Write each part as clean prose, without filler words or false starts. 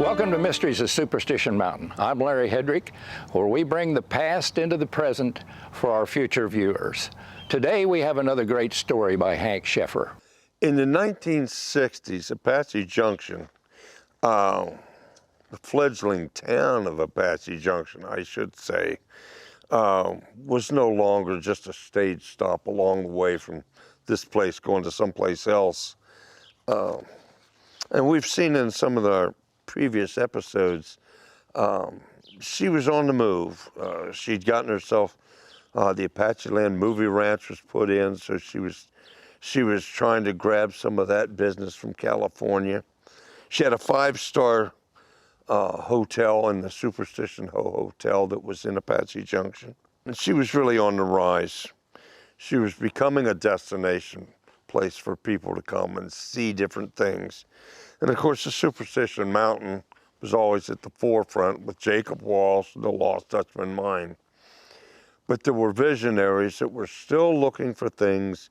Welcome to Mysteries of Superstition Mountain. I'm Larry Hedrick, where we bring the past into the present for our future viewers. Today we have another great story by Hank Sheffer. In the 1960s, Apache Junction, the fledgling town of Apache Junction, I should say, was no longer just a stage stop along the way from this place going to someplace else. And we've seen in some of the previous episodes, she was on the move. She'd gotten herself, the Apache Land Movie Ranch was put in, so she was trying to grab some of that business from California. She had a 5-star hotel in the Superstition Hotel that was in Apache Junction. And she was really on the rise. She was becoming a destination place for people to come and see different things. And of course, the Superstition Mountain was always at the forefront with Jacob Walsh and the Lost Dutchman mine. But there were visionaries that were still looking for things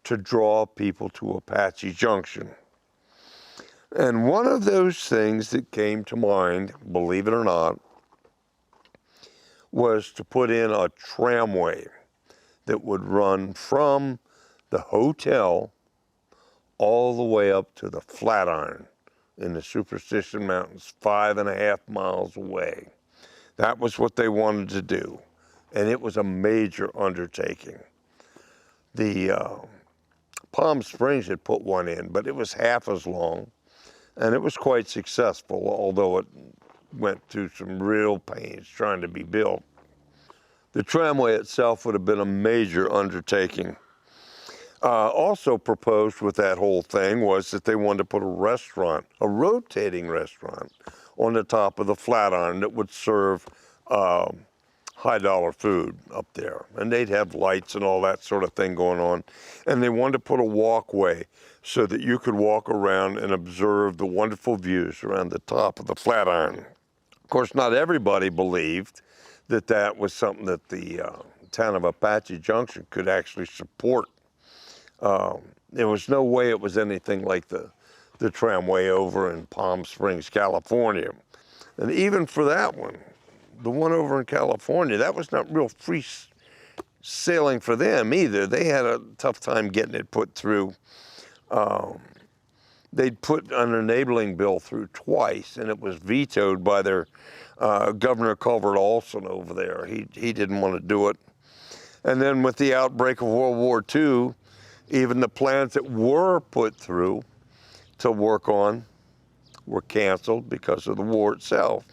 to draw people to Apache Junction. And one of those things that came to mind, believe it or not, was to put in a tramway that would run from the hotel all the way up to the Flatiron in the Superstition Mountains, 5.5 miles away. That was what they wanted to do, and it was a major undertaking. The Palm Springs had put one in, but it was half as long, and it was quite successful, although it went through some real pains trying to be built. The tramway itself would have been a major undertaking. Also proposed with that whole thing was that they wanted to put a restaurant, a rotating restaurant, on the top of the Flatiron that would serve high-dollar food up there. And they'd have lights and all that sort of thing going on. And they wanted to put a walkway so that you could walk around and observe the wonderful views around the top of the Flatiron. Of course, not everybody believed that that was something that the town of Apache Junction could actually support. There was no way it was anything like the tramway over in Palm Springs, California. And even for that one, the one over in California, that was not real free sailing for them either. They had a tough time getting it put through. They'd put an enabling bill through twice, and it was vetoed by their Governor Culver Olson over there. He didn't want to do it. And then with the outbreak of World War II, even the plans that were put through to work on were canceled because of the war itself.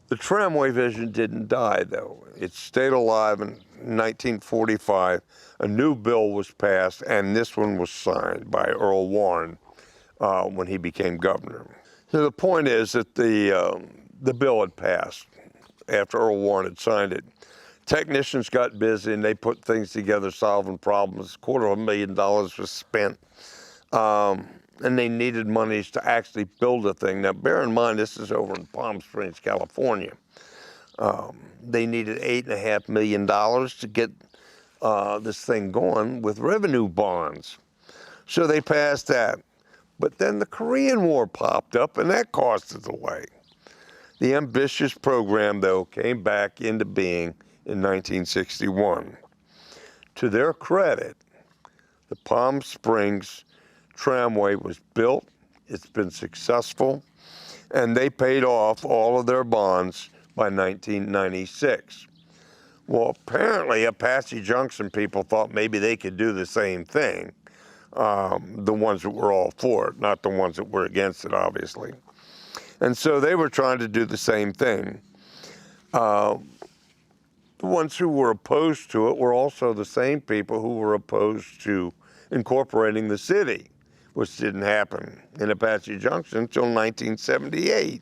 The tramway vision didn't die, though. It stayed alive in 1945. A new bill was passed, and this one was signed by Earl Warren when he became governor. So the point is that the bill had passed after Earl Warren had signed it. Technicians got busy and they put things together, solving problems. $250,000 was spent. And they needed monies to actually build a thing. Now, bear in mind, this is over in Palm Springs, California. They needed $8.5 million to get this thing going with revenue bonds. So they passed that. But then the Korean War popped up and that caused a delay. The ambitious program, though, came back into being in 1961. To their credit, the Palm Springs tramway was built, it's been successful, and they paid off all of their bonds by 1996. Well, apparently Apache Junction people thought maybe they could do the same thing, the ones that were all for it, not the ones that were against it, obviously. And so they were trying to do the same thing. The ones who were opposed to it were also the same people who were opposed to incorporating the city, which didn't happen in Apache Junction until 1978.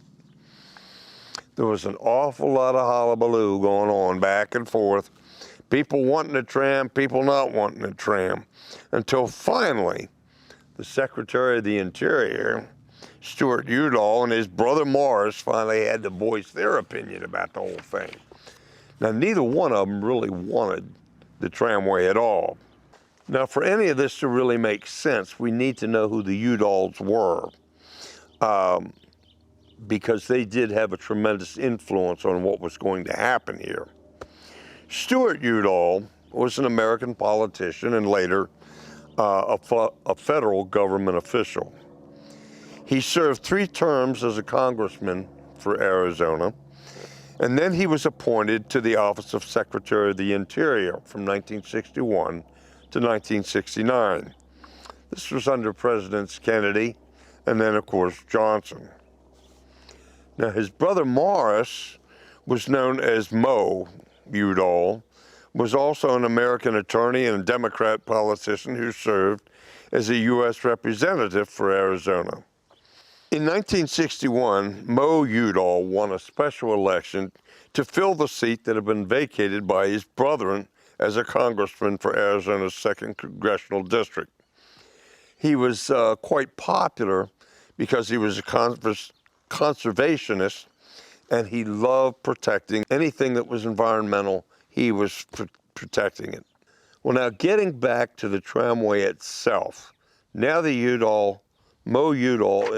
There was an awful lot of hullabaloo going on back and forth. People wanting a tram, people not wanting a tram, until finally the Secretary of the Interior, Stuart Udall, and his brother Morris finally had to voice their opinion about the whole thing. Now, neither one of them really wanted the tramway at all. Now, for any of this to really make sense, we need to know who the Udalls were. because they did have a tremendous influence on what was going to happen here. Stuart Udall was an American politician and later a federal government official. He served 3 terms as a congressman for Arizona, and then he was appointed to the office of Secretary of the Interior from 1961 to 1969. This was under Presidents Kennedy and then, of course, Johnson. Now, his brother Morris was known as Mo Udall, was also an American attorney and a Democrat politician who served as a U.S. representative for Arizona. In 1961, Mo Udall won a special election to fill the seat that had been vacated by his brother as a congressman for Arizona's 2nd Congressional District. He was quite popular because he was a conservationist, and he loved protecting anything that was environmental. He was protecting it. Well, now getting back to the tramway itself, now the Mo Udall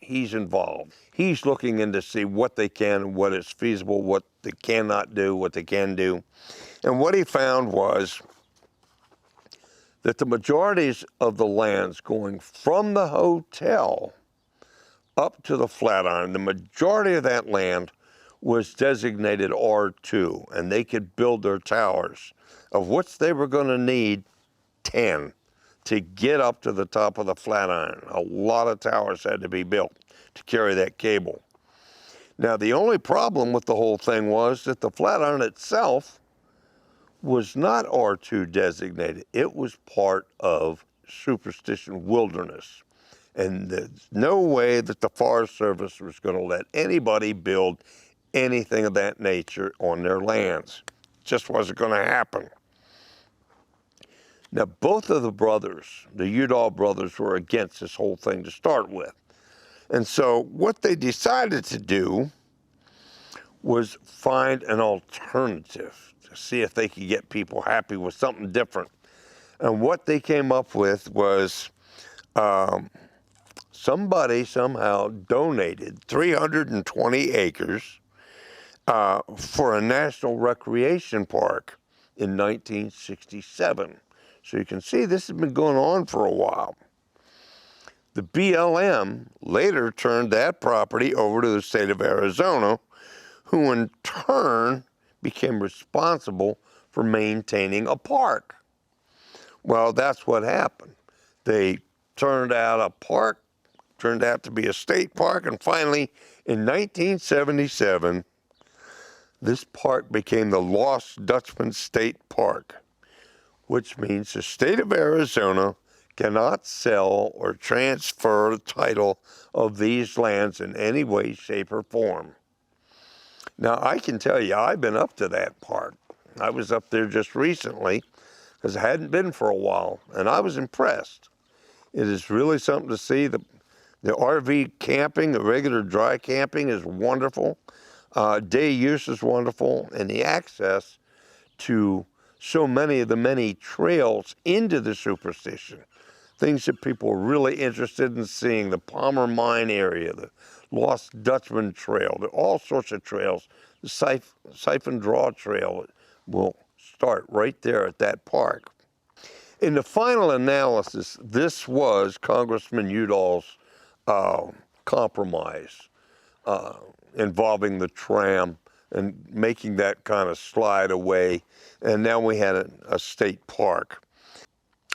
he's involved. He's looking in to see what they can, what is feasible, what they cannot do, what they can do. And what he found was that the majorities of the lands going from the hotel up to the Flatiron, the majority of that land was designated R2, and they could build their towers, of which they were going to need 10 to get up to the top of the Flatiron. A lot of towers had to be built to carry that cable. Now, the only problem with the whole thing was that the Flatiron itself was not R2 designated. It was part of Superstition Wilderness. And there's no way that the Forest Service was going to let anybody build anything of that nature on their lands. It just wasn't going to happen. Now, both of the brothers, the Udall brothers, were against this whole thing to start with. And so what they decided to do was find an alternative to see if they could get people happy with something different. And what they came up with was somebody somehow donated 320 acres for a national recreation park in 1967. So you can see this has been going on for a while. The BLM later turned that property over to the state of Arizona, who in turn became responsible for maintaining a park. Well, that's what happened. They turned out a park, turned out to be a state park, and finally, in 1977, this park became the Lost Dutchman State Park, which means the state of Arizona cannot sell or transfer the title of these lands in any way, shape, or form. Now, I can tell you, I've been up to that park. I was up there just recently because I hadn't been for a while, and I was impressed. It is really something to see. The RV camping, the regular dry camping is wonderful. Day use is wonderful, and the access to so many of the many trails into the Superstition, things that people are really interested in seeing, the Palmer Mine area, the Lost Dutchman Trail, all sorts of trails. The Siphon Draw Trail will start right there at that park. In the final analysis, this was Congressman Udall's compromise involving the tram and making that kind of slide away, and now we had a state park.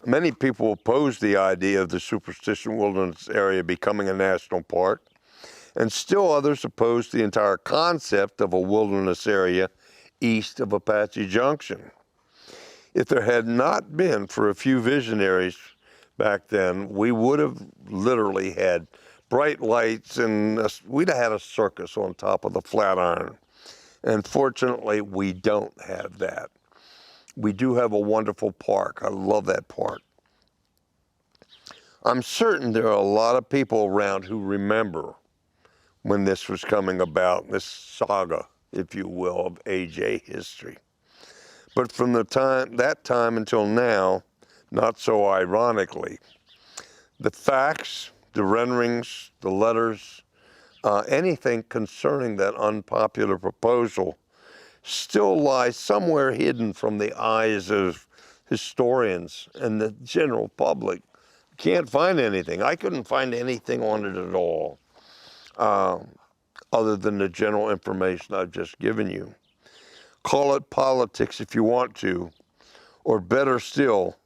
Many people opposed the idea of the Superstition Wilderness area becoming a national park, and still others opposed the entire concept of a wilderness area east of Apache Junction. If there had not been for a few visionaries back then, we would have literally had bright lights and we'd have had a circus on top of the Flatiron. And fortunately, we don't have that. We do have a wonderful park. I love that park. I'm certain there are a lot of people around who remember when this was coming about, this saga, if you will, of AJ history. But from that time until now, not so ironically, the facts, the renderings, the letters, anything concerning that unpopular proposal still lies somewhere hidden from the eyes of historians and the general public. Can't find anything. I couldn't find anything on it at all, other than the general information I've just given you. Call it politics if you want to, or better still,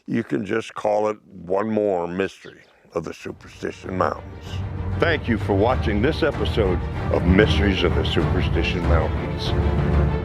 you can just call it one more mystery of the Superstition Mountains. Thank you for watching this episode of Mysteries of the Superstition Mountains.